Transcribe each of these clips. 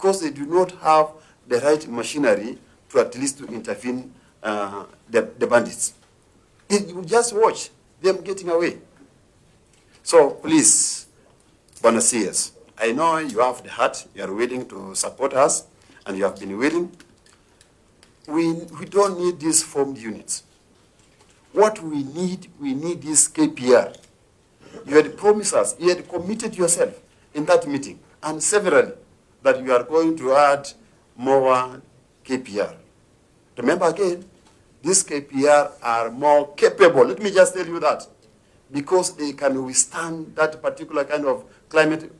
because they do not have the right machinery to at least to intervene the bandits. You just watch them getting away. So please, Bwana CS, I know you have the heart, you are willing to support us, and you have been willing. We don't need these formed units. What we need is KPR. You had promised us, you had committed yourself in that meeting, and severally, that you are going to add more KPR. Remember again, these KPR are more capable. Let me just tell you that. Because they can withstand that particular kind of climate,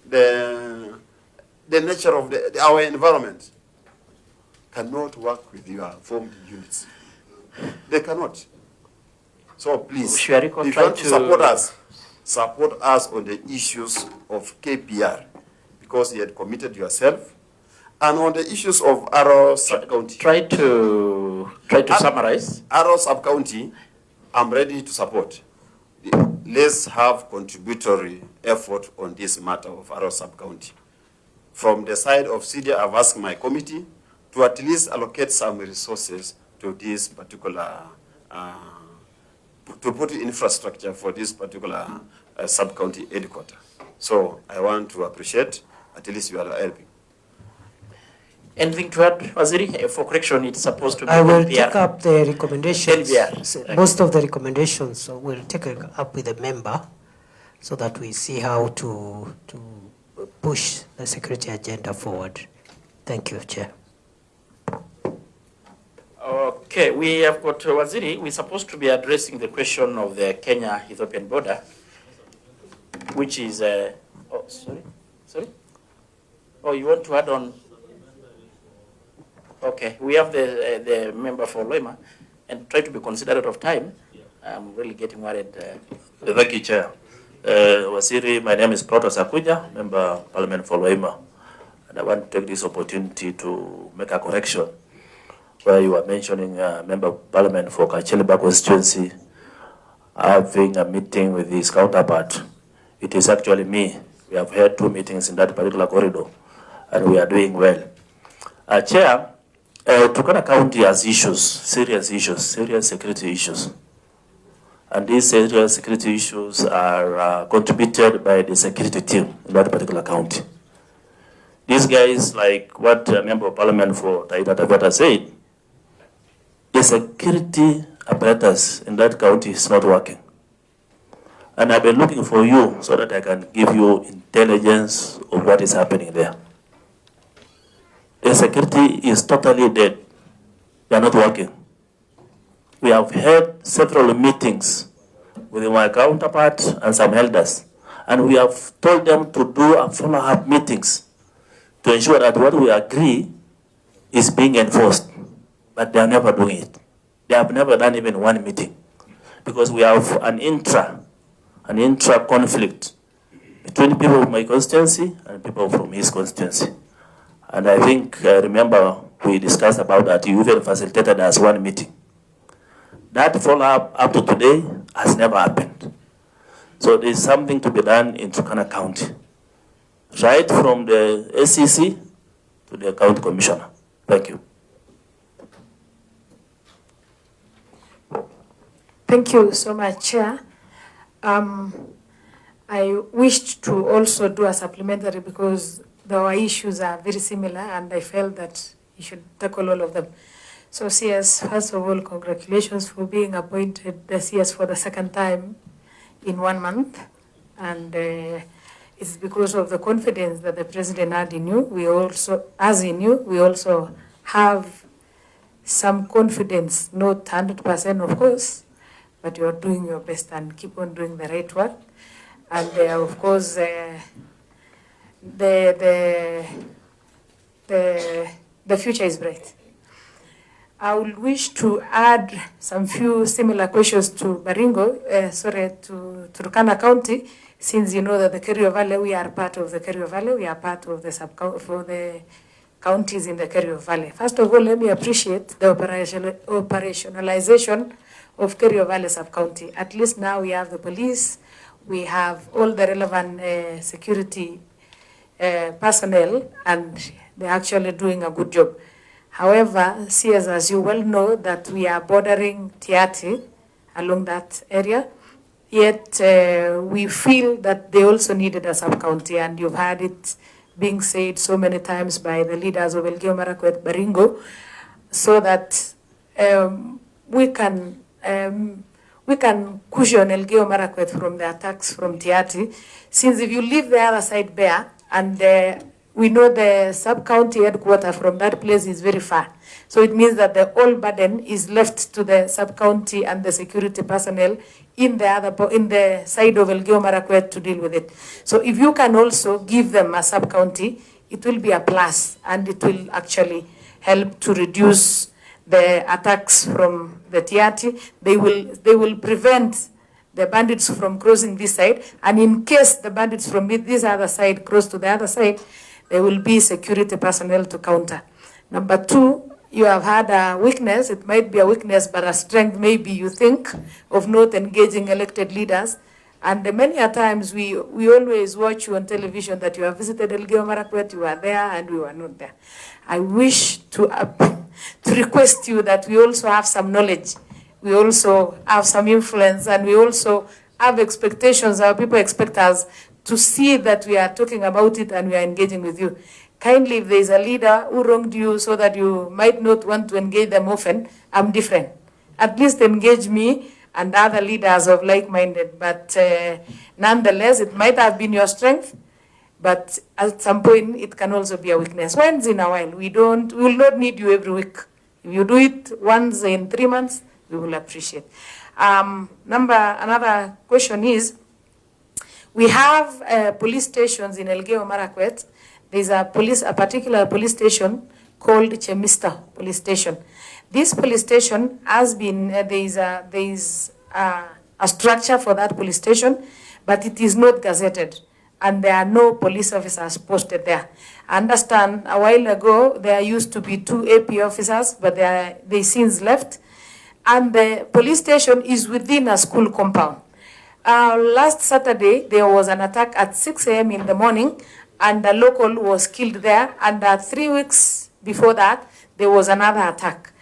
the nature of our environment cannot work with your formed units. They cannot. So please, if you want to support us on the issues of KPR, because you had committed yourself, and on the issues of Aro sub-county. Try to summarize. Aro sub-county, I'm ready to support. Let's have contributory effort on this matter of Aro sub-county. From the side of CDA, I've asked my committee to at least allocate some resources to this particular, to put infrastructure for this particular sub-county headquarters. So I want to appreciate, at least you are helping. Anything to add, Waziri? For correction, it's supposed to be I will NPR. take up the recommendations. NPR. Most of the recommendations, so we'll take it up with the member so that we see how to push the security agenda forward. Thank you, Chair. Okay, we have got Waziri. We're supposed to be addressing the question of the Kenya-Ethiopian border, which is, oh, sorry? Oh, you want to add on? Okay, we have the member for Loima, and try to be considerate of time. I'm really getting worried. Thank you, Chair. Waziri, my name is Protos Akuja, Member of Parliament for Loima, and I want to take this opportunity to make a correction where you are mentioning Member of Parliament for Kacheliba constituency having a meeting with his counterpart. It is actually me. We have had 2 meetings in that particular corridor, and we are doing well. Chair, Turkana County has issues, serious security issues. And these serious security issues are contributed by the security team in that particular county. These guys, like what Member of Parliament for Taita Taveta said, the security apparatus in that county is not working. And I've been looking for you so that I can give you intelligence of what is happening there. The security is totally dead. They are not working. We have had several meetings with my counterpart and some elders, and we have told them to do a follow-up meetings to ensure that what we agree is being enforced. But they are never doing it. They have never done even 1 meeting, because we have an intra conflict between people of my constituency and people from his constituency. And I think, remember, we discussed about that. You even facilitated us 1 meeting. That follow-up up to today has never happened. So there's something to be done in Turkana County, right from the SEC to the county commissioner. Thank you. Thank you so much, Chair. I wished to also do a supplementary because our issues are very similar, and I felt that you should tackle all of them. So CS, first of all, congratulations for being appointed the CS for the 2nd time in 1 month. And it's because of the confidence that the President had in you. We also, as in you, we also have some confidence, not 100% of course, but you're doing your best and keep on doing the right work. And of course, the future is bright. I would wish to add some few similar questions to Baringo, to Turkana County, since you know that the Kerio Valley, we are part of the Kerio Valley, we are part of the for the counties in the Kerio Valley. First of all, let me appreciate the operationalization of Kerio Valley sub-county. At least now we have the police, we have all the relevant security personnel, and they're actually doing a good job. However, CS, as you well know, that we are bordering Tiati along that area, yet we feel that they also needed a sub-county, and you've heard it being said so many times by the leaders of Elgeyo Marakwet Baringo, so that we can cushion Elgeyo Marakwet from the attacks from Tiati, since if you leave the other side bare, and we know the sub-county headquarters from that place is very far. So it means that the whole burden is left to the sub-county and the security personnel in the side of Elgeyo Marakwet to deal with it. So if you can also give them a sub-county, it will be a plus, and it will actually help to reduce the attacks from the Tiati. They will prevent the bandits from crossing this side, and in case the bandits from this other side cross to the other side, there will be security personnel to counter. Number two, you have had a weakness. It might be a weakness, but a strength maybe you think of not engaging elected leaders. And many a times we always watch you on television that you have visited Elgeyo Marakwet, you were there and we were not there. I wish to request you that we also have some knowledge. We also have some influence, and we also have expectations. Our people expect us to see that we are talking about it and we are engaging with you. Kindly, if there is a leader who wronged you so that you might not want to engage them often, I'm different. At least engage me and other leaders of like-minded. But nonetheless, it might have been your strength, but at some point it can also be a weakness. Once in a while, we will not need you every week. If you do it once in 3 months, we will appreciate. Another question is, we have police stations in Elgeyo Marakwet. There's a particular police station called Chemista Police Station. This police station has been, there is a structure for that police station, but it is not gazetted, and there are no police officers posted there. I understand a while ago there used to be 2 AP officers, but they since left, and the police station is within a school compound. Last Saturday, there was an attack at 6 a.m. in the morning, and a local was killed there, and 3 weeks before that, there was another attack.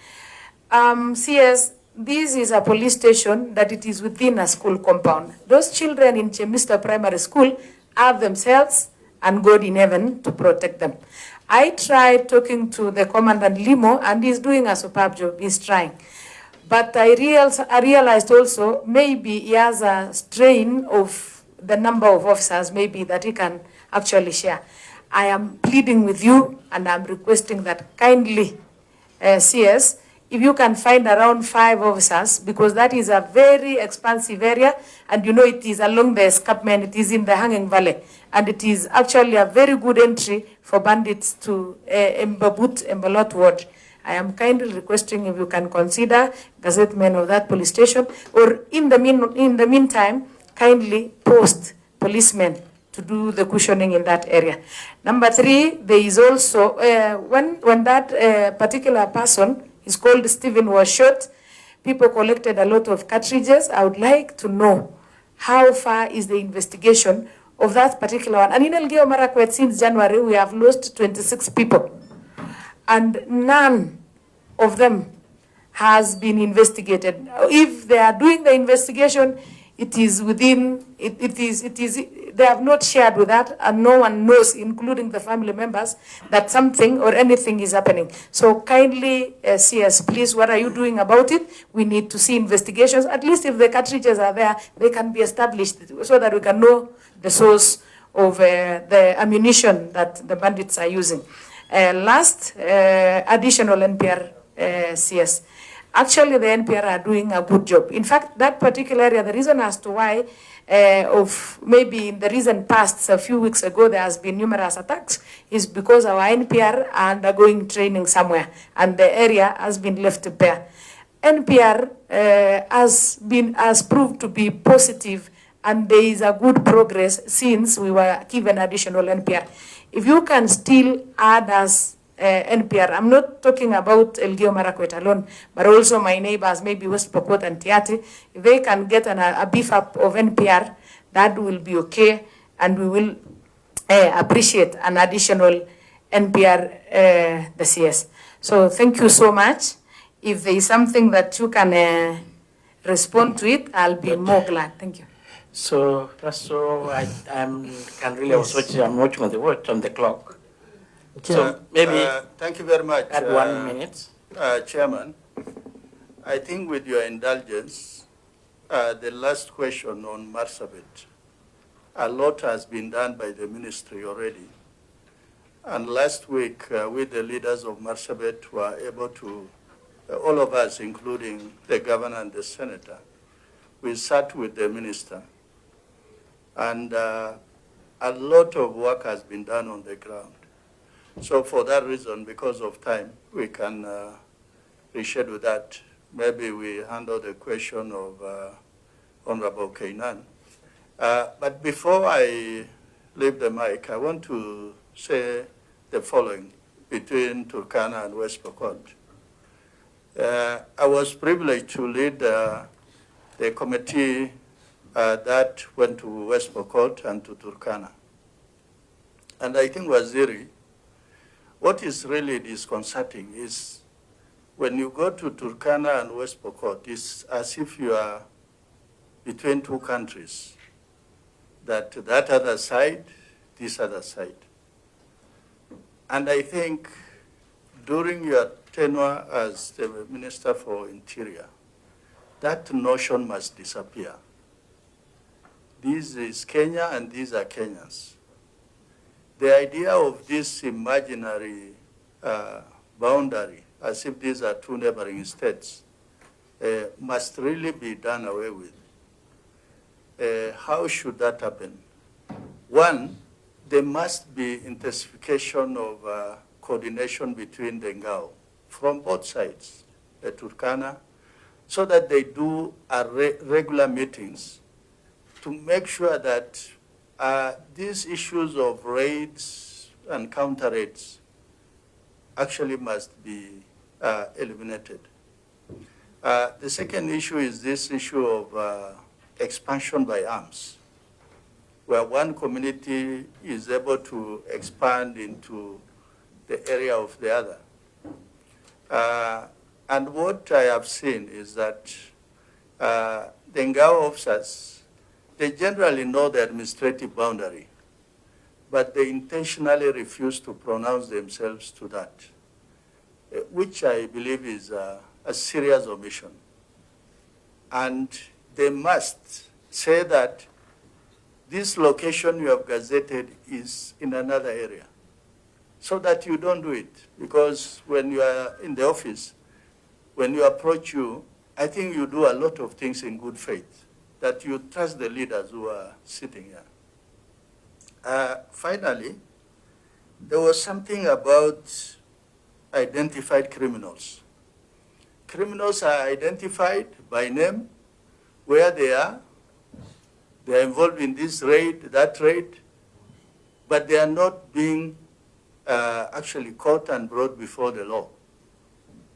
CS, this is a police station that it is within a school compound. Those children in Chemista Primary School have themselves and God in heaven to protect them. I tried talking to the Commandant Limo, and he's doing a superb job, he's trying. But I realized also maybe he has a strain of the number of officers maybe that he can actually share. I am pleading with you, and I'm requesting that kindly, CS, if you can find around 5 officers, because that is a very expansive area, and you know it is along the escarpment, it is in the Hanging Valley, and it is actually a very good entry for bandits to Embolot Ward. I am kindly requesting if you can consider gazettemen of that police station, or in the meantime, kindly post policemen to do the cushioning in that area. Number 3, there is also, when that particular person is called Stephen was shot, people collected a lot of cartridges. I would like to know how far is the investigation of that particular one. And in Elgeyo Marakwet, since January, we have lost 26 people. And none of them has been investigated. If they are doing the investigation, it is within, they have not shared with that, and no one knows, including the family members, that something or anything is happening. So kindly, CS, please, what are you doing about it? We need to see investigations. At least if the cartridges are there, they can be established so that we can know the source of the ammunition that the bandits are using. Last, additional NPR CS. Actually, the NPR are doing a good job. In fact, that particular area, the reason as to why, of maybe in the recent past, a few weeks ago, there has been numerous attacks, is because our NPR are undergoing training somewhere, and the area has been left bare. NPR has proved to be positive, and there is a good progress since we were given additional NPR. If you can still add us NPR, I'm not talking about Elgeyo Marakwet alone, but also my neighbors, maybe West Pokot and Tiati, if they can get a beef up of NPR, that will be okay, and we will appreciate an additional NPR, the CS. So thank you so much. If there is something that you can respond to it, I'll be more glad. Thank you. So can really also watch, I'm watching on the clock. So maybe thank you very much. at 1 minute. Chairman, I think with your indulgence, the last question on Marsabit, a lot has been done by the ministry already. And last week, we, the leaders of Marsabit, were able to, all of us, including the governor and the senator, we sat with the minister. And a lot of work has been done on the ground. So for that reason, because of time, we can reschedule that. Maybe we handle the question of Honorable Kainan. But before I leave the mic, I want to say the following between Turkana and West Pokot. I was privileged to lead the committee that went to West Pokot and to Turkana. And I think Waziri, what is really disconcerting is when you go to Turkana and West Pokot, it's as if you are between two countries, that other side, this other side. And I think during your tenure as the Minister for Interior, that notion must disappear. This is Kenya and these are Kenyans. The idea of this imaginary boundary, as if these are two neighboring states, must really be done away with. How should that happen? One, there must be intensification of coordination between the Ngao from both sides, the Turkana, so that they do regular meetings to make sure that these issues of raids and counter raids actually must be eliminated. The second issue is this issue of expansion by arms, where one community is able to expand into the area of the other. And what I have seen is that the Ngao officers, they generally know the administrative boundary, but they intentionally refuse to pronounce themselves to that, which I believe is a serious omission. And they must say that this location you have gazetted is in another area, so that you don't do it. Because when you are in the office, when you approach you, I think you do a lot of things in good faith, that you trust the leaders who are sitting here. Finally, there was something about identified criminals. Criminals are identified by name, where they are involved in this raid, that raid, but they are not being actually caught and brought before the law.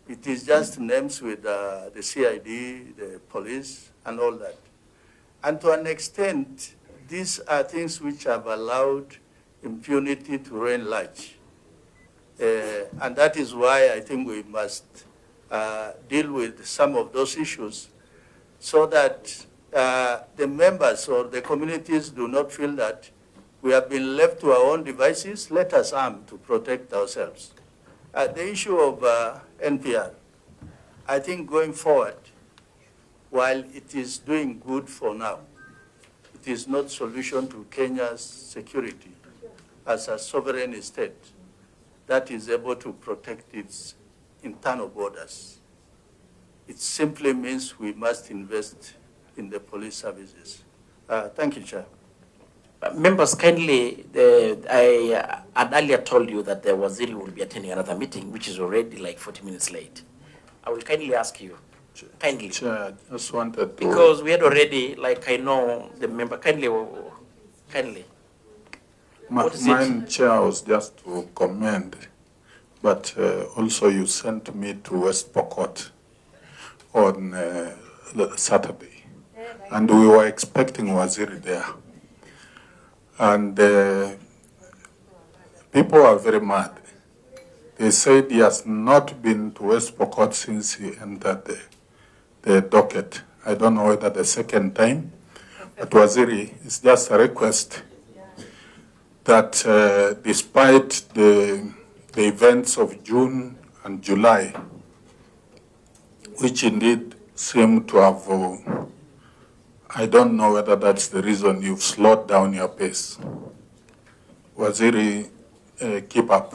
It is just names with the CID, the police, and all that. And to an extent, these are things which have allowed impunity to reign large. And that is why I think we must deal with some of those issues so that the members or the communities do not feel that we have been left to our own devices. Let us arm to protect ourselves. The issue of NPR, I think going forward, while it is doing good for now, it is not solution to Kenya's security as a sovereign state that is able to protect its internal borders. It simply means we must invest in the police services. Thank you, Chair. Members, kindly, I had earlier told you that the Waziri will be attending another meeting, which is already like 40 minutes late. I will kindly ask you, kindly. Chair, I just wanted to... Because we had already, like I know the member, kindly. Mine, Chair, was just to commend, but also you sent me to West Pokot on Saturday, and we were expecting Waziri there. And people are very mad they said he has not been to West Pokot since he entered the docket. I don't know whether the second time, but Waziri, it's just a request that despite the events of June and July, which indeed seem to have, I don't know whether that's the reason you've slowed down your pace. Waziri, keep up.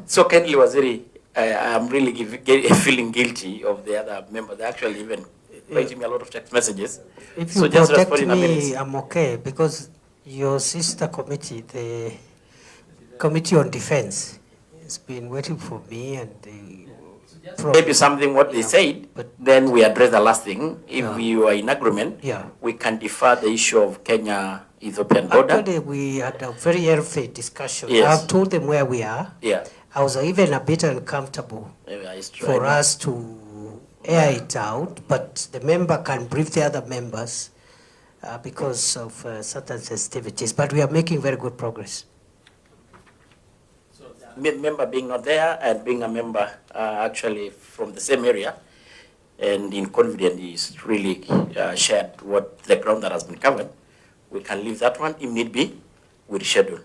So kindly, Waziri, I'm really feeling guilty of the other members. They actually even writing me a lot of text messages. If So you just protect respond in a me, minute. I'm okay, because your sister committee, the Committee on Defense, has been waiting for me, and they Maybe something what they said, but then we address the last thing. If Yeah. we are in agreement, Yeah. we can defer the issue of Kenya-Ethiopian border. actually we had a very healthy discussion. Yes. I've told them where we are. Yeah. I was even a bit uncomfortable Maybe I for try. us to air it out, but the member can brief the other members because of certain sensitivities. But we are making very good progress. Member being not there and being a member actually from the same area and in confidence is really shared what the ground that has been covered. We can leave that one. If need be, we reschedule.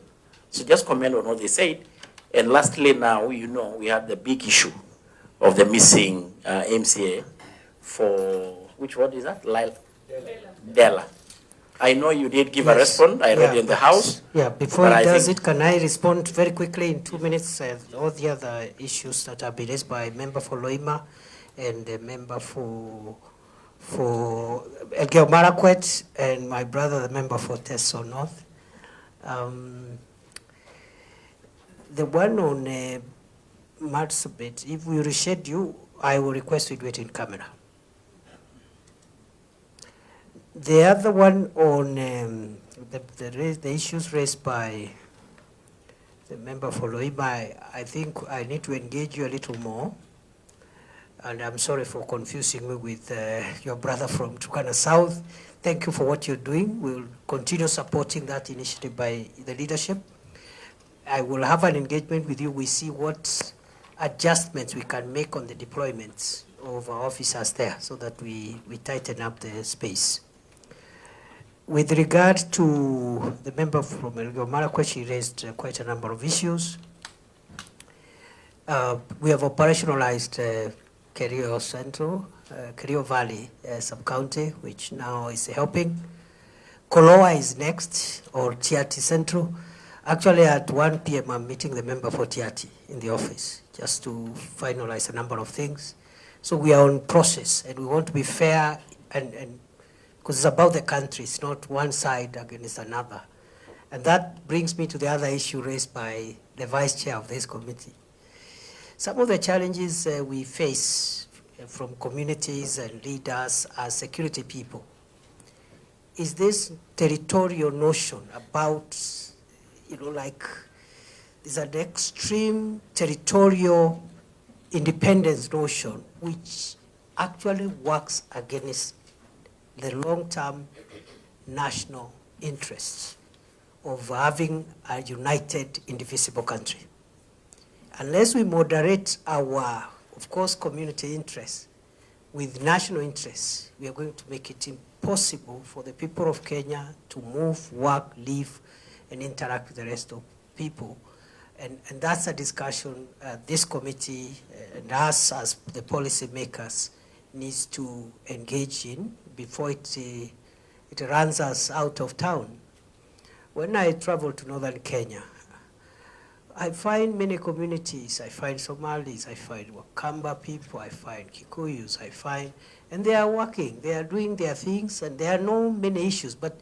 So just comment on what they said. And lastly now, we have the big issue of the missing MCA for, which word is that? Dela. I know you did give a response. I read in the House. Yeah, before but he I does think- it, can I respond very quickly in 2 minutes? All the other issues that have been raised by member for Loima and the member for Elgeyo Marakwet and my brother, the member for Teso North. The one on Marsabit, if we reschedule, I will request we do it in camera. The other one on the issues raised by the member for Loima, I think I need to engage you a little more. And I'm sorry for confusing me with your brother from Turkana South. Thank you for what you're doing. We'll continue supporting that initiative by the leadership. I will have an engagement with you. We see what adjustments we can make on the deployments of our officers there so that we tighten up the space. With regard to the member from Elgeyo Marakwet, she raised quite a number of issues. We have operationalized Kerio Central, Kerio Valley sub-county, which now is helping. Koloa is next, or Tiati Central. Actually, at 1 p.m., I'm meeting the member for Tiati in the office, just to finalize a number of things. So we are on process, and we want to be fair, and because it's about the country, it's not one side against another. And that brings me to the other issue raised by the vice chair of this committee. Some of the challenges we face from communities and leaders as security people is this territorial notion about, like there's an extreme territorial independence notion which actually works against the long-term national interests of having a united, indivisible country. Unless we moderate our, of course, community interests with national interests, we are going to make it impossible for the people of Kenya to move, work, live, and interact with the rest of people. And that's a discussion this committee and us as the policy makers needs to engage in before it runs us out of town. When I travel to northern Kenya, I find many communities. I find Somalis, I find Wakamba people, I find Kikuyus, and they are working, they are doing their things, and there are no many issues. But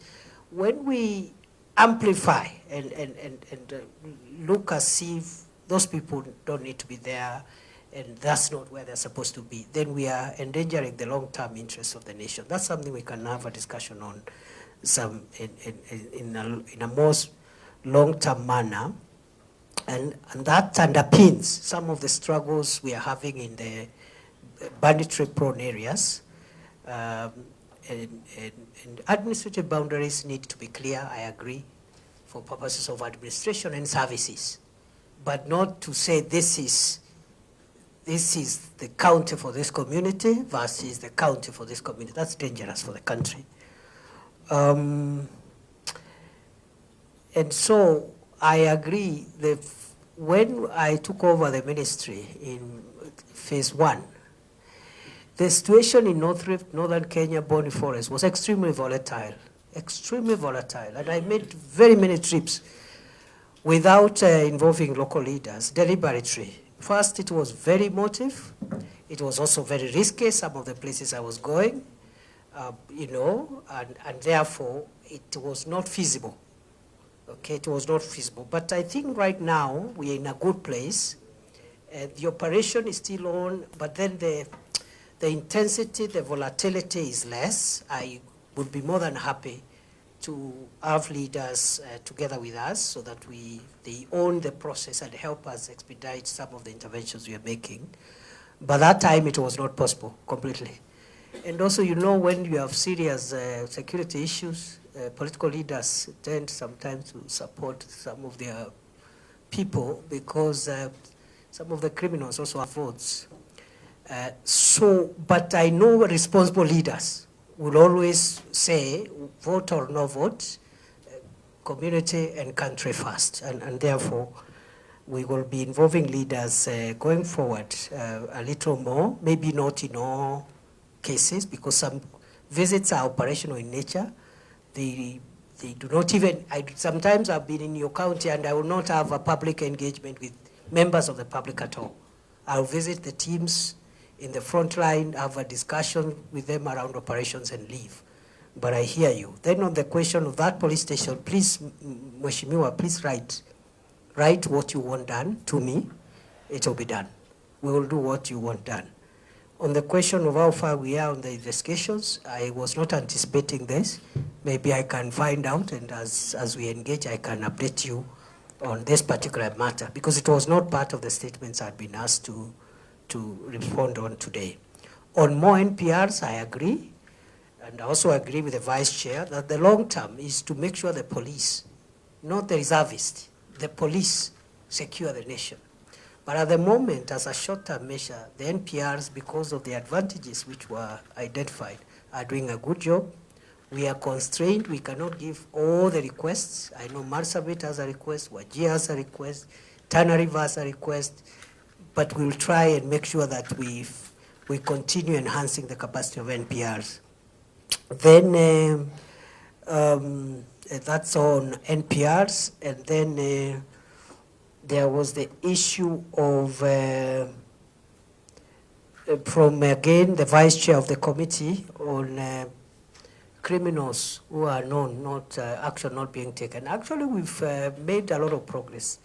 when we amplify and look as if those people don't need to be there, and that's not where they're supposed to be, then we are endangering the long-term interests of the nation. That's something we can have a discussion on in a more long-term manner. And that underpins some of the struggles we are having in the banditry-prone areas. And administrative boundaries need to be clear, I agree, for purposes of administration and services, but not to say this is the county for this community versus the county for this community. That's dangerous for the country. And so I agree that when I took over the ministry in phase 1, the situation in northern Kenya, Boni Forest, was extremely volatile, and I made very many trips without involving local leaders, deliberately. First, it was very emotive. It was also very risky, some of the places I was going, and therefore it was not feasible. Okay, it was not feasible. But I think right now we are in a good place. The operation is still on, but then the intensity, the volatility is less. I would be more than happy to have leaders together with us so that they own the process and help us expedite some of the interventions we are making. By that time, it was not possible completely. And also, when you have serious security issues, political leaders tend sometimes to support some of their people because some of the criminals also have votes. But I know responsible leaders will always say, vote or no vote, community and country first. And therefore, we will be involving leaders going forward a little more, maybe not in all cases, because some visits are operational in nature. They do not even, sometimes I've been in your county and I will not have a public engagement with members of the public at all. I'll visit the teams in the front line, have a discussion with them around operations and leave. But I hear you. Then on the question of that police station, please, Mheshimiwa, please write what you want done to me. It will be done. We will do what you want done. On the question of how far we are on the investigations, I was not anticipating this. Maybe I can find out, and as we engage, I can update you on this particular matter, because it was not part of the statements I'd been asked to respond on today. On more NPRs, I agree, and I also agree with the Vice Chair that the long term is to make sure the police, not the reservists, the police secure the nation. But at the moment, as a short-term measure, the NPRs, because of the advantages which were identified, are doing a good job. We are constrained. We cannot give all the requests. I know Marsabit has a request, Wajir has a request, Tana River has a request, but we'll try and make sure that we continue enhancing the capacity of NPRs. Then that's on NPRs, and then there was the issue of, from again, the Vice Chair of the committee on criminals who are known, action not being taken. Actually, we've made a lot of progress.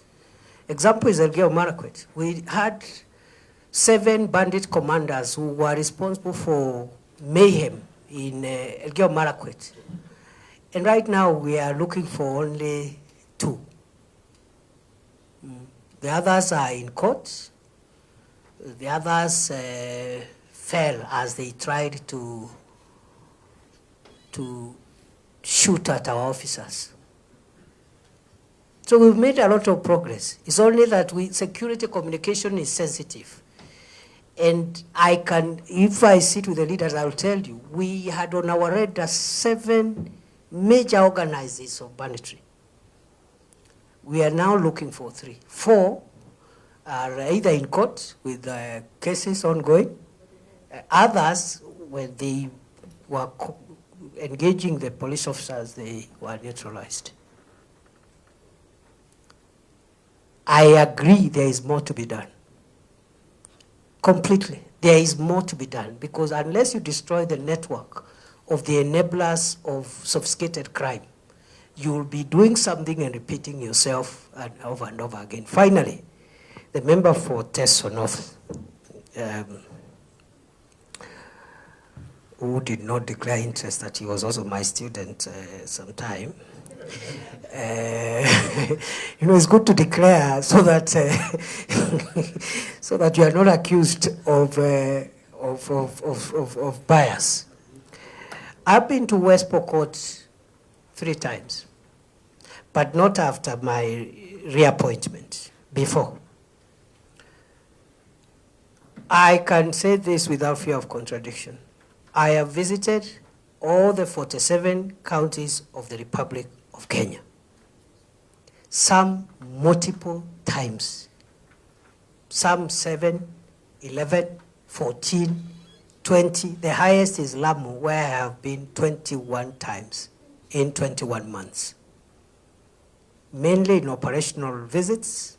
Example is Elgeyo Marakwet. We had 7 bandit commanders who were responsible for mayhem in Elgeyo Marakwet. And right now, we are looking for only 2. The others are in court. The others fell as they tried to shoot at our officers. So we've made a lot of progress. It's only that security communication is sensitive. And if I sit with the leaders, I'll tell you, we had on our radar 7 major organizers of banditry. We are now looking for 3. 4 are either in court with cases ongoing. Others, when they were engaging the police officers, they were neutralized. I agree there is more to be done. Completely. There is more to be done, because unless you destroy the network of the enablers of sophisticated crime, you will be doing something and repeating yourself and over again. Finally, the member for Teso North, who did not declare interest, that he was also my student sometime. It's good to declare so that so that you are not accused of bias. I've been to West Pokot 3 times. but not after my reappointment, before. I can say this without fear of contradiction. I have visited all the 47 counties of the Republic of Kenya, some multiple times, some 7, 11, 14, 20. The highest is Lamu, where I have been 21 times in 21 months, mainly in operational visits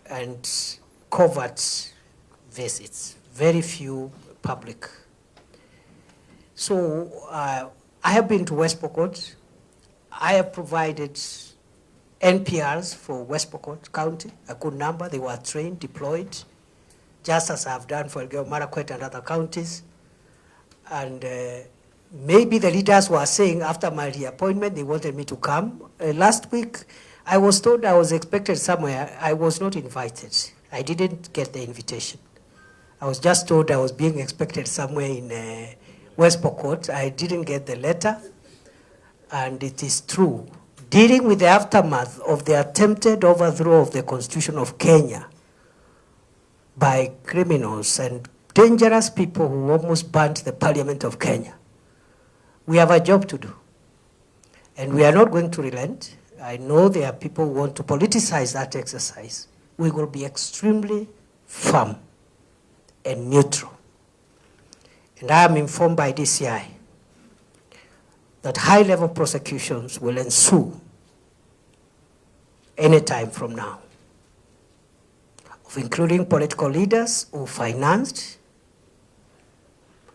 and covert visits, very few public. So I have been to West Pokot. I have provided NPRs for West Pokot County, a good number. They were trained, deployed, just as I've done for Elgeyo Marakwet and other counties. And maybe the leaders were saying after my reappointment, they wanted me to come. Last week, I was told I was expected somewhere. I was not invited. I didn't get the invitation. I was just told I was being expected somewhere in West Pokot. I didn't get the letter, and it is true. Dealing with the aftermath of the attempted overthrow of the Constitution of Kenya by criminals and dangerous people who almost burnt the Parliament of Kenya, we have a job to do. And we are not going to relent. I know there are people who want to politicize that exercise. We will be extremely firm and neutral. And I am informed by DCI that high-level prosecutions will ensue any time from now, of including political leaders who financed,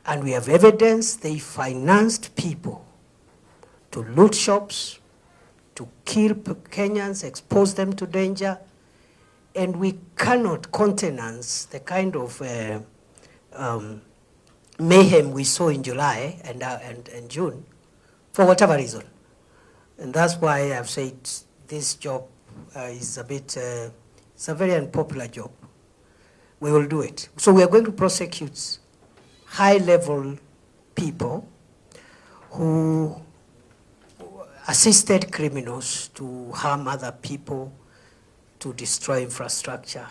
and we have evidence they financed people to loot shops, to kill Kenyans, expose them to danger, and we cannot countenance the kind of mayhem we saw in July and June, for whatever reason. And that's why I've said this job is a bit, it's a very unpopular job. We will do it. So we are going to prosecute high-level people who assisted criminals to harm other people, to destroy infrastructure.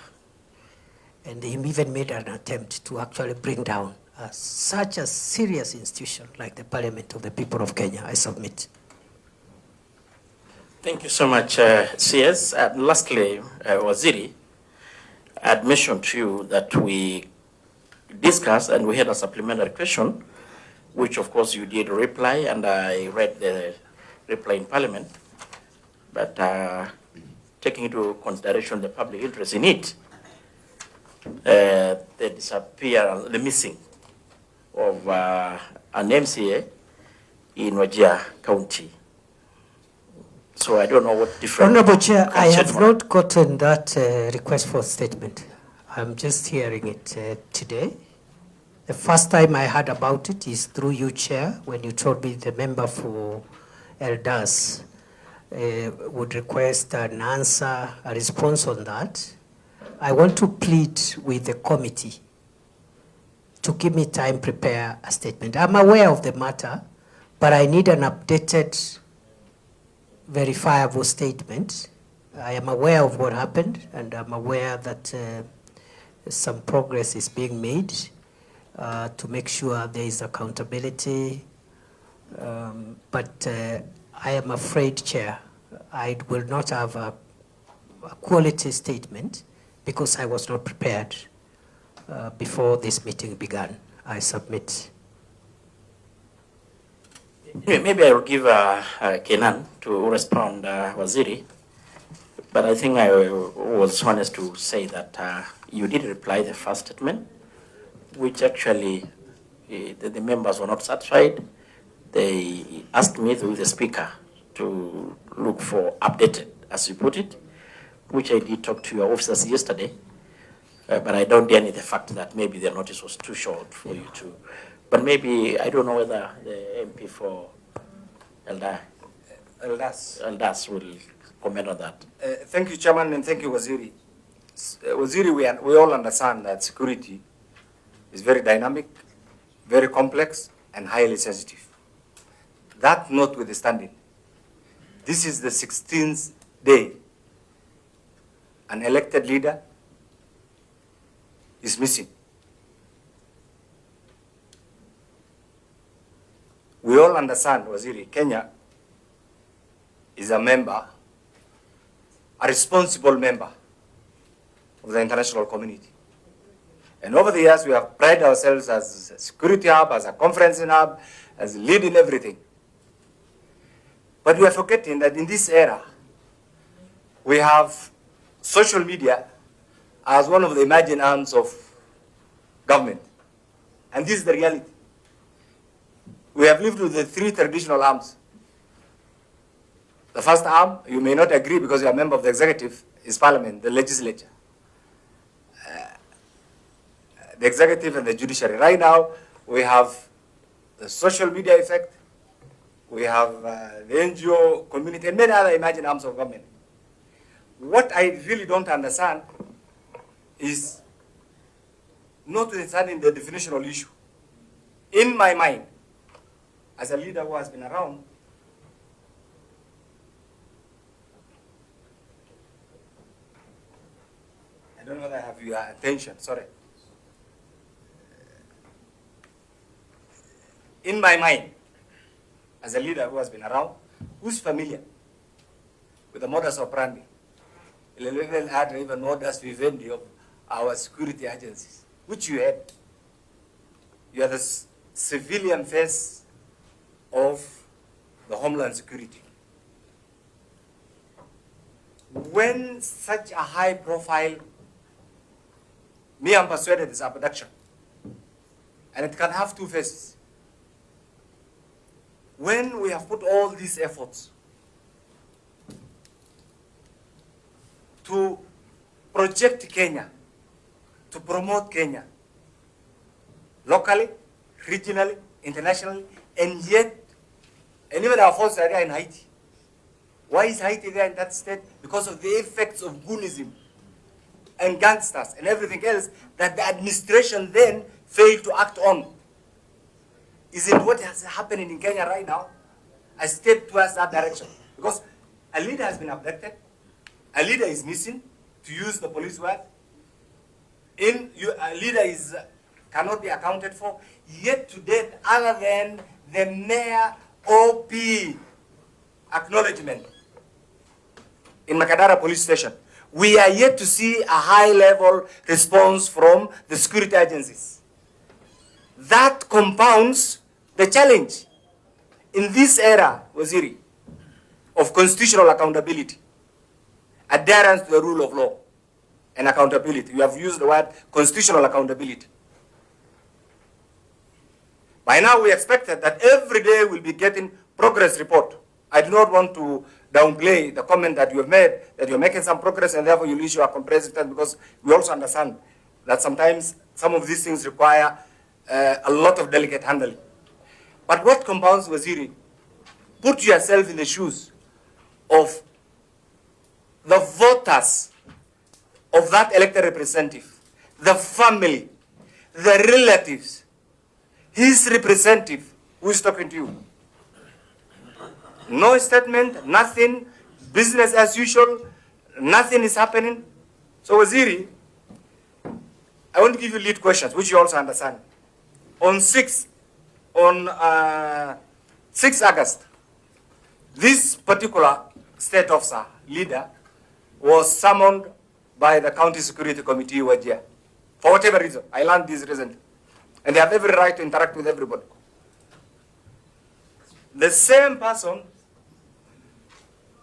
And they even made an attempt to actually bring down such a serious institution like the Parliament of the People of Kenya. I submit. Thank you so much, CS. And lastly, Waziri, I had mentioned to you that we discussed and we had a supplementary question, which of course you did reply, and I read the reply in Parliament. But taking into consideration the public interest in it, the missing of an MCA in Wajir County. So I don't know what different... Honorable Chair, I have not gotten that request for statement. I'm just hearing it today. The first time I heard about it is through you, Chair, when you told me the member for Eldas would request an answer, a response on that. I want to plead with the committee to give me time to prepare a statement. I'm aware of the matter, but I need an updated, verifiable statement. I am aware of what happened, and I'm aware that some progress is being made to make sure there is accountability. But I am afraid, Chair, I will not have a quality statement because I was not prepared before this meeting began. I submit. Maybe I will give Kenan to respond, Waziri. But I think I was honest to say that you did reply the first statement, which actually the members were not satisfied. They asked me through the speaker to look for updated, as you put it, which I did talk to your officers yesterday. But I don't deny the fact that maybe the notice was too short for you to. But maybe, I don't know whether the MP for Eldas will comment on that. Thank you, Chairman, and thank you, Waziri. Waziri, we all understand that security is very dynamic, very complex, and highly sensitive. That notwithstanding, This is the 16th day an elected leader is missing. We all understand, Waziri, Kenya is a member, a responsible member of the international community. And over the years, we have prided ourselves as a security hub, as a conferencing hub, as leading everything. But we are forgetting that in this era, we have social media as one of the emerging arms of government. And this is the reality. We have lived with the three traditional arms. The first arm, you may not agree because you are a member of the executive, is parliament, the legislature. The executive and the judiciary. Right now, we have the social media effect, we have the NGO community, and many other emerging arms of government. What I really don't understand is not understanding the definitional issue. In my mind, as a leader who has been around, I don't know whether I have your attention, sorry. In my mind, as a leader who has been around, who's familiar with the modus operandi, even modus vivendi of our security agencies, which you had. You are the civilian face of the Homeland Security. When such a high profile, me I'm persuaded is abduction, and it can have two faces. When we have put all these efforts to project Kenya, to promote Kenya, locally, regionally, internationally, and yet, and even our forces are there in Haiti. Why is Haiti there in that state? Because of the effects of Goonism and gangsters and everything else that the administration then failed to act on. Is it what is happening in Kenya right now? A step towards that direction. Because a leader has been abducted, a leader is missing, to use the police word. A leader cannot be accounted for, yet to date, other than the mere OP acknowledgement in Makadara police station, we are yet to see a high-level response from the security agencies. That compounds the challenge in this era, Waziri, of constitutional accountability, adherence to the rule of law, and accountability. You have used the word constitutional accountability. By now, we expected that every day we'll be getting progress report. I do not want to downplay the comment that you have made, that you're making some progress and therefore you'll issue a comprehensive test, because we also understand that sometimes some of these things require a lot of delicate handling. But what compounds, Waziri, put yourself in the shoes of the voters of that elected representative, the family, the relatives, his representative who is talking to you. No statement, nothing, business as usual, nothing is happening. So Waziri, I want to give you lead questions, which you also understand. On 6 August, this particular state officer, leader, was summoned by the County Security Committee, Wajir, for whatever reason. I learned this recently. And they have every right to interact with everybody. The same person,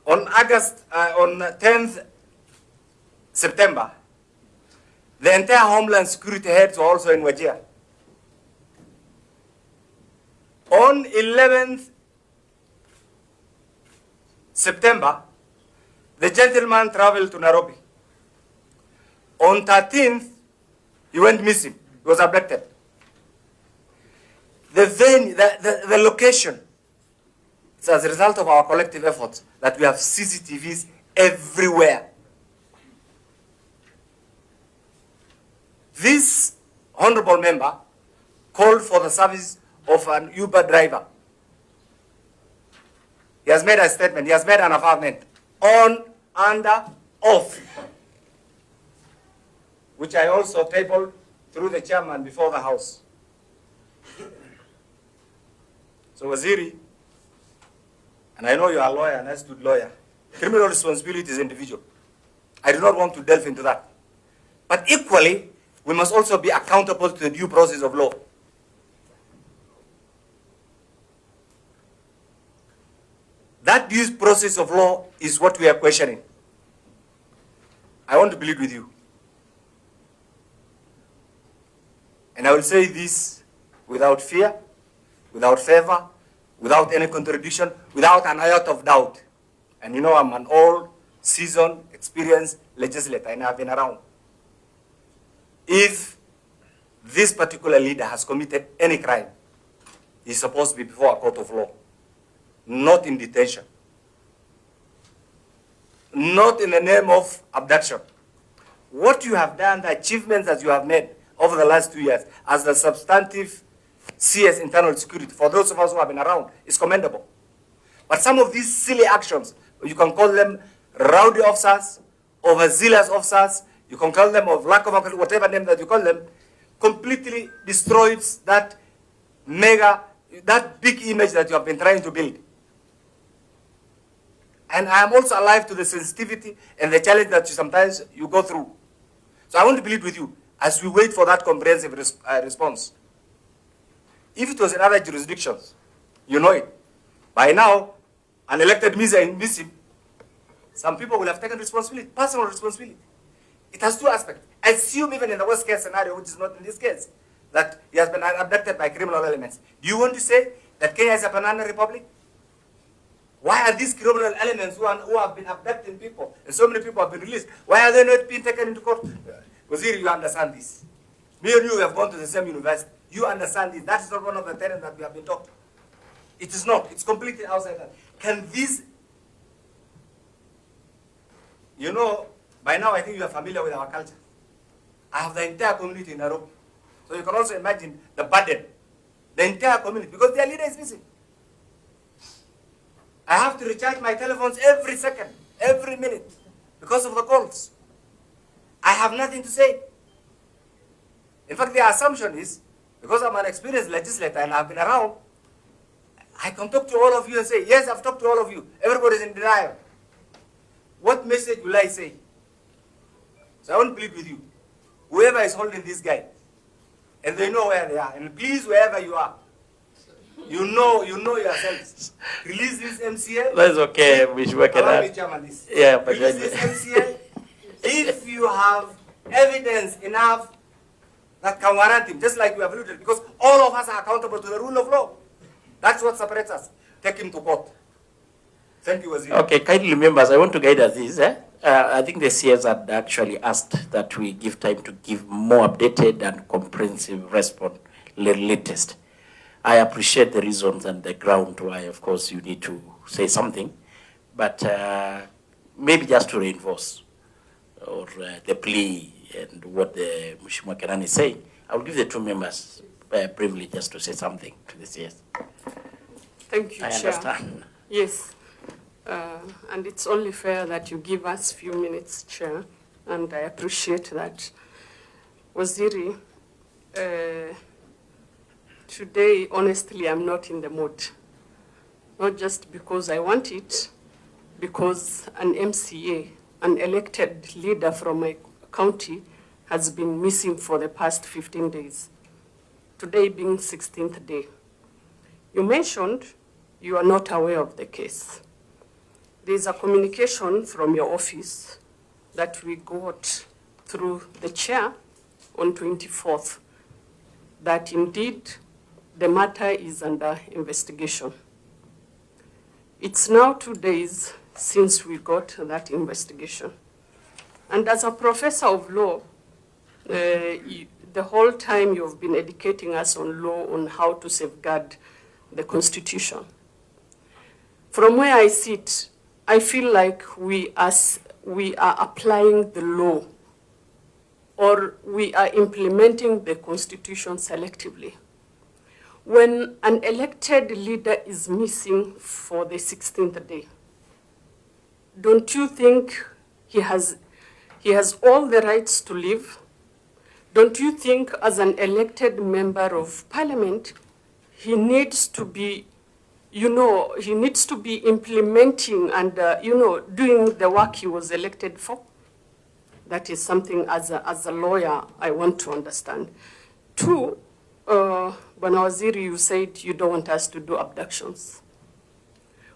on 10th September, the entire Homeland Security heads were also in Wajir. On 11th September, the gentleman traveled to Nairobi. On 13th, he went missing. He was abducted. The venue, the location, it's as a result of our collective efforts that we have CCTVs everywhere. This honorable member called for the service of an Uber driver He has made a statement. He has made an affirmation under oath, which I also tabled through the chairman before the House. So Waziri, and I know you are a lawyer, an astute lawyer, criminal responsibility is individual. I do not want to delve into that. But equally, we must also be accountable to the due process of law. That due process of law is what we are questioning. I want to plead with you. And I will say this without fear, without favor, without any contradiction, without an iota of doubt. And you know I'm an old, seasoned, experienced legislator and I've been around. If this particular leader has committed any crime, he's supposed to be before a court of law, not in detention, not in the name of abduction. What you have done, the achievements that you have made over the last 2 years as the substantive CS internal security, for those of us who have been around, is commendable. But some of these silly actions, you can call them rowdy officers, overzealous officers, you can call them of lack of whatever name that you call them, completely destroys that big image that you have been trying to build. And I am also alive to the sensitivity and the challenge that sometimes you go through. So I want to plead with you as we wait for that comprehensive response. If it was in other jurisdictions, you know it. By now, an elected missing, some people will have taken responsibility, personal responsibility. It has two aspects. Assume even in the worst case scenario, which is not in this case, that he has been abducted by criminal elements. Do you want to say that Kenya is a banana republic? Why are these criminal elements who have been abducting people, and so many people have been released, why are they not being taken into court? Waziri, you understand this. Me and you have gone to the same university. You understand this. That is not one of the tenets that we have been taught. It is not. It's completely outside that. Can this, you know, by now I think you are familiar with our culture. I have the entire community in Nairobi. So you can also imagine the burden, the entire community, because their leader is missing. I have to recharge my telephones every second, every minute, because of the calls. I have nothing to say. In fact, the assumption is, because I'm an experienced legislator and I've been around, I can talk to all of you and say, yes, I've talked to all of you. Everybody's in denial. What message will I say? So I want to plead with you. Whoever is holding this guy, and they know where they are, and please, wherever you are, you know yourselves. Release this MCA. That's okay. We should work it out. Yeah, but release this MCA. If you have evidence enough that can warrant him, just like we have alluded, because all of us are accountable to the rule of law. That's what separates us. Take him to court. Thank you, Waziri. Okay, kindly members, I want to guide us this. I think the CS had actually asked that we give time to give more updated and comprehensive response, latest. I appreciate the reasons and the ground why, of course, you need to say something, but maybe just to reinforce or the plea and what the Mheshimiwa Kenani is saying, I will give the two members privilege just to say something to the CS. Thank you, I Chair. understand. Yes, and it's only fair that you give us a few minutes, Chair, and I appreciate that. Waziri, today, honestly, I'm not in the mood. Not just because I want it, because an MCA, an elected leader from my county, has been missing for the past 15 days. Today being 16th day. You mentioned you are not aware of the case. There's a communication from your office that we got through the chair on 24th that indeed the matter is under investigation. It's now 2 days since we got that investigation. And as a professor of law, the whole time you've been educating us on law, on how to safeguard the Constitution. From where I sit, I feel like we are applying the law, or we are implementing the Constitution selectively. when an elected leader is missing for the 16th day, don't you think he has all the rights to live? Don't you think as an elected member of parliament, he needs to be, he needs to be implementing and, doing the work he was elected for? That is something as a lawyer I want to understand. Two, Bwana Waziri, you said you don't want us to do abductions.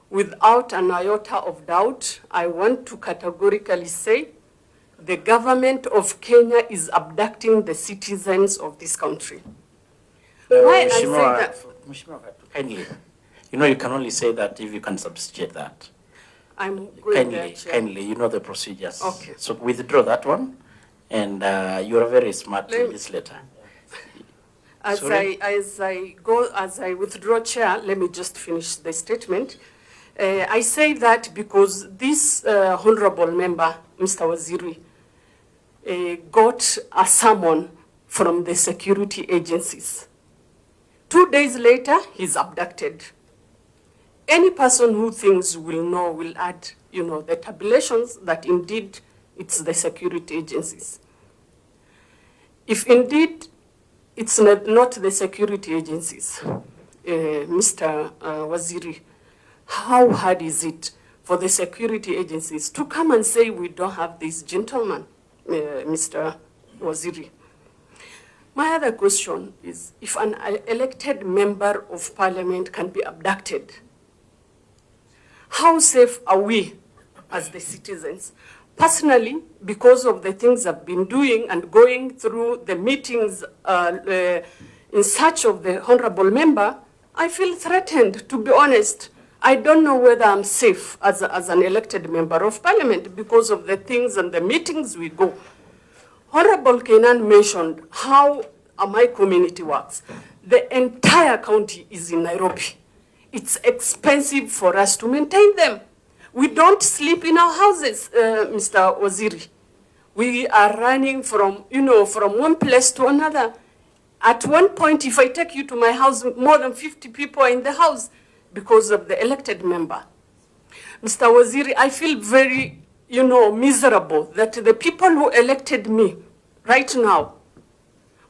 Without an iota of doubt, I want to categorically say the government of Kenya is abducting the citizens of this country. Why I say that? Kindly, you can only say that if you can substantiate that. I'm going there, Chair. Kindly, you know the procedures. Okay. So withdraw that one, and you are very smart in this letter. As I withdraw, Chair, let me just finish the statement. I say that because this honorable member, Mr. Waziri, got a summon from the security agencies. 2 days later, he's abducted. Any person who thinks will add, the tabulations that indeed it's the security agencies. If indeed it's not the security agencies, Mr. Waziri, how hard is it for the security agencies to come and say we don't have this gentleman, Mr. Waziri? My other question is, if an elected member of parliament can be abducted, how safe are we as the citizens? Personally, because of the things I've been doing and going through the meetings in search of the honorable member, I feel threatened, to be honest. I don't know whether I'm safe as an elected member of parliament because of the things and the meetings we go. Honorable Kenan mentioned how my community works. The entire county is in Nairobi. It's expensive for us to maintain them. We don't sleep in our houses, Mr. Waziri. We are running from one place to another. At one point, if I take you to my house, more than 50 people are in the house because of the elected member. Mr. Waziri, I feel very, miserable that the people who elected me right now,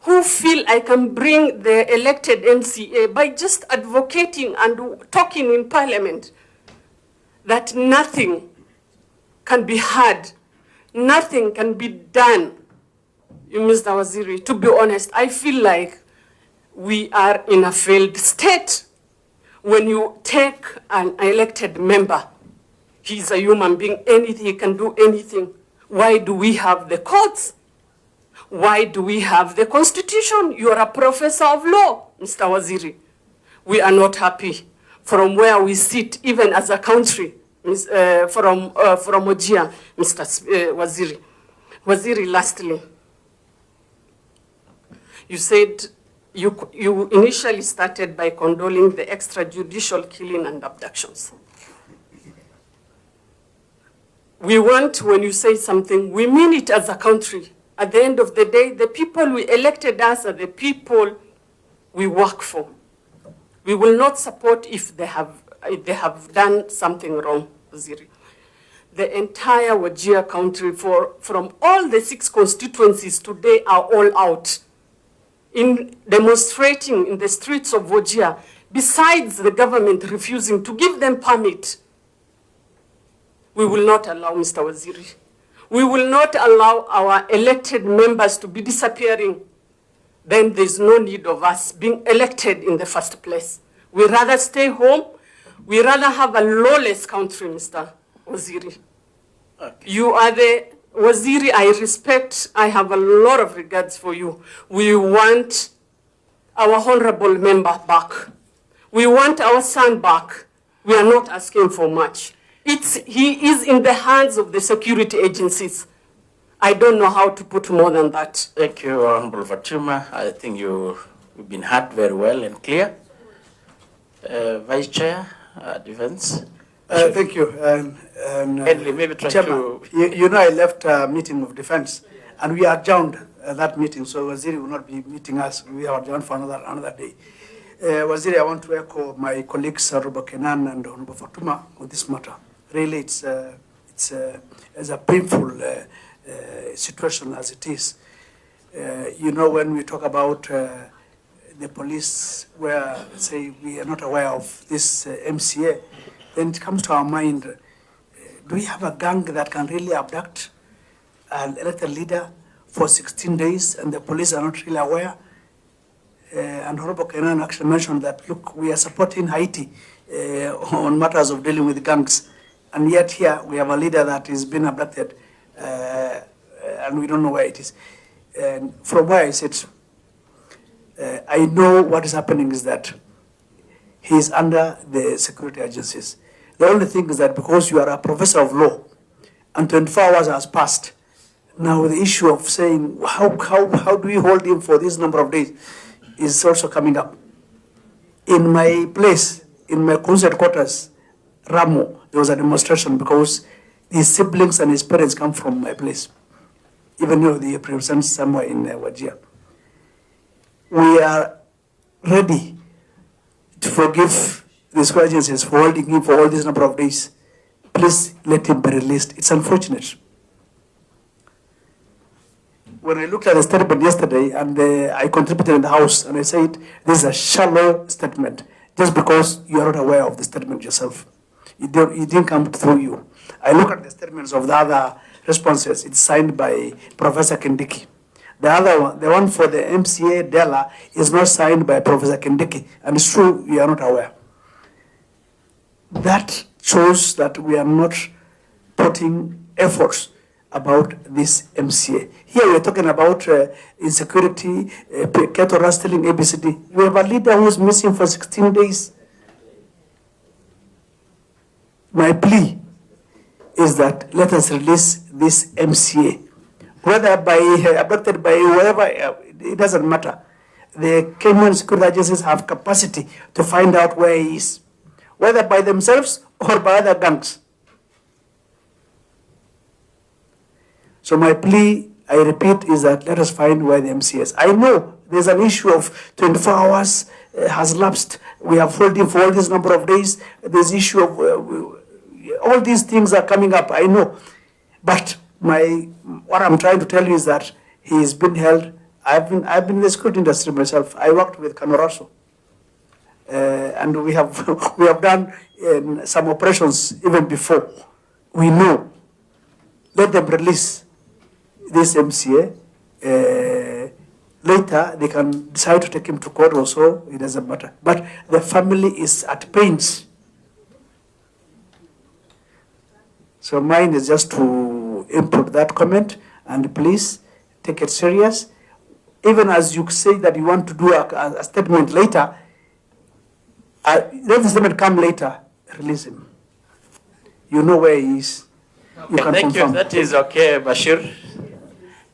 who feel I can bring the elected MCA by just advocating and talking in parliament, that nothing can be heard, nothing can be done. Mr. Waziri, to be honest, I feel like we are in a failed state. When you take an elected member, he's a human being, anything, he can do anything. Why do we have the courts? Why do we have the constitution? You're a professor of law, Mr. Waziri. We are not happy from where we sit, even as a country, from Ojia, Mr. Waziri. Waziri, lastly, you said you initially started by condoning the extrajudicial killing and abductions. We want, when you say something, we mean it as a country. At the end of the day, the people who elected us are the people we work for. We will not support if they have done something wrong, Waziri. The entire Wajir country, from all the 6 constituencies today, are all out in demonstrating in the streets of Wajir, besides the government refusing to give them permit. We will not allow, Mr. Waziri. We will not allow our elected members to be disappearing. Then there's no need of us being elected in the first place. We rather stay home. We rather have a lawless country, Mr. Waziri. Okay. You are the Waziri I respect. I have a lot of regards for you. We want our honorable member back. We want our son back. We are not asking for much. He is in the hands of the security agencies. I don't know how to put more than that. Thank you, Honorable Fatuma. I think you've been heard very well and clear. Vice Chair, Defense. Thank you. Maybe try Chairman, to... I left a meeting of defense and we adjourned that meeting, so Waziri will not be meeting us. We are adjourned for another day. Waziri, I want to echo my colleagues, Honorable Kenan and Honorable Fatuma, on this matter. Really, it's a painful situation as it is. You know, when we talk about the police, where say we are not aware of this MCA, then it comes to our mind: do we have a gang that can really abduct an elected leader for 16 days, and the police are not really aware? And Honorable Kenan actually mentioned that, look, we are supporting Haiti on matters of dealing with gangs, and yet here we have a leader that is being abducted, and we don't know where it is. And from where I sit, I know what is happening is that he is under the security agencies. The only thing is that because you are a professor of law, and 24 hours has passed, now the issue of saying how do we hold him for this number of days is also coming up. In my place, in my concert quarters, Ramo, there was a demonstration because his siblings and his parents come from my place, even though they represent somewhere in Wajir. We are ready to forgive the security agencies for holding him for all this number of days. Please let him be released. It's unfortunate. When I looked at the statement yesterday, and I contributed in the House, and I said, this is a shallow statement, just because you are not aware of the statement yourself. It didn't come through you. I look at the statements of the other responses. It's signed by Professor Kindiki. The other one, the one for the MCA Dela, is not signed by Professor Kindiki, and it's true, we are not aware. That shows that we are not putting efforts about this MCA. Here we are talking about insecurity, cattle rustling, ABCD. We have a leader who is missing for 16 days. My plea is that let us release this MCA. Whether abducted by whoever, it doesn't matter. The Kenyan security agencies have capacity to find out where he is, whether by themselves or by other gangs. So my plea, I repeat, is that let us find where the MCA is. I know there's an issue of 24 hours has lapsed. We have held him for all this number of days. There's issue of all these things are coming up. I know, but what I'm trying to tell you is that he has been held. I've been in the security industry myself. I worked with Canoraso, and we have done some operations even before. We know. Let them release this MCA. Later, they can decide to take him to court or so. It doesn't matter. But the family is at pains. So mine is just to input that comment, and please take it serious. Even as you say that you want to do a statement later, let the statement come later, release him. You know where he is. Okay, thank you. That is okay, Bashir.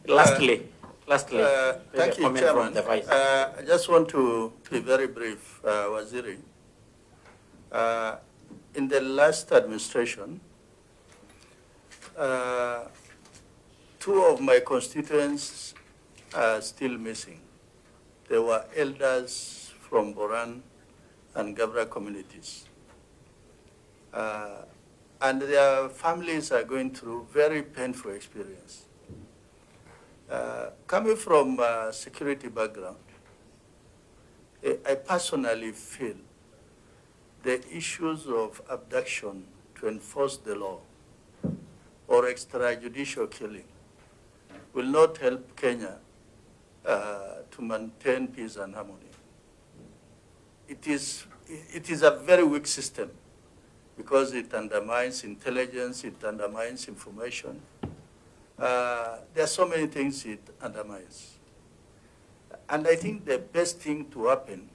Lastly, thank you, Chairman. I just want to be very brief, Waziri. In the last administration, 2 of my constituents are still missing. They were elders from Boran and Gabra communities. And their families are going through very painful experience. Coming from a security background, I personally feel the issues of abduction to enforce the law or extrajudicial killing will not help Kenya to maintain peace and harmony. It is a very weak system because it undermines intelligence, it undermines information. There are so many things it undermines. And I think the best thing to happen,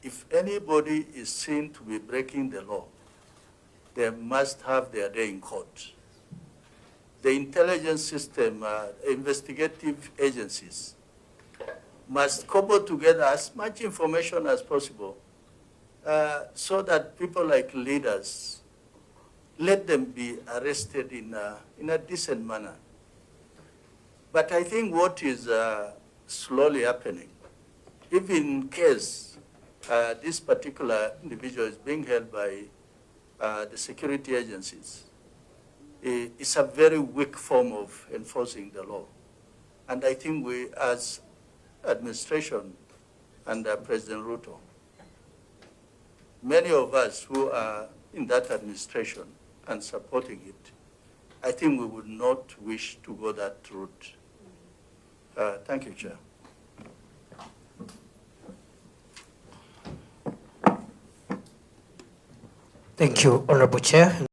if anybody is seen to be breaking the law, they must have their day in court. The intelligence system, investigative agencies must cobble together as much information as possible so that people like leaders, let them be arrested in a decent manner. But I think what is slowly happening, if in case this particular individual is being held by the security agencies, it's a very weak form of enforcing the law. And I think we, as administration under President Ruto, many of us who are in that administration and supporting it, I think we would not wish to go that route. Thank you, Chair. Thank you, Honorable Chair.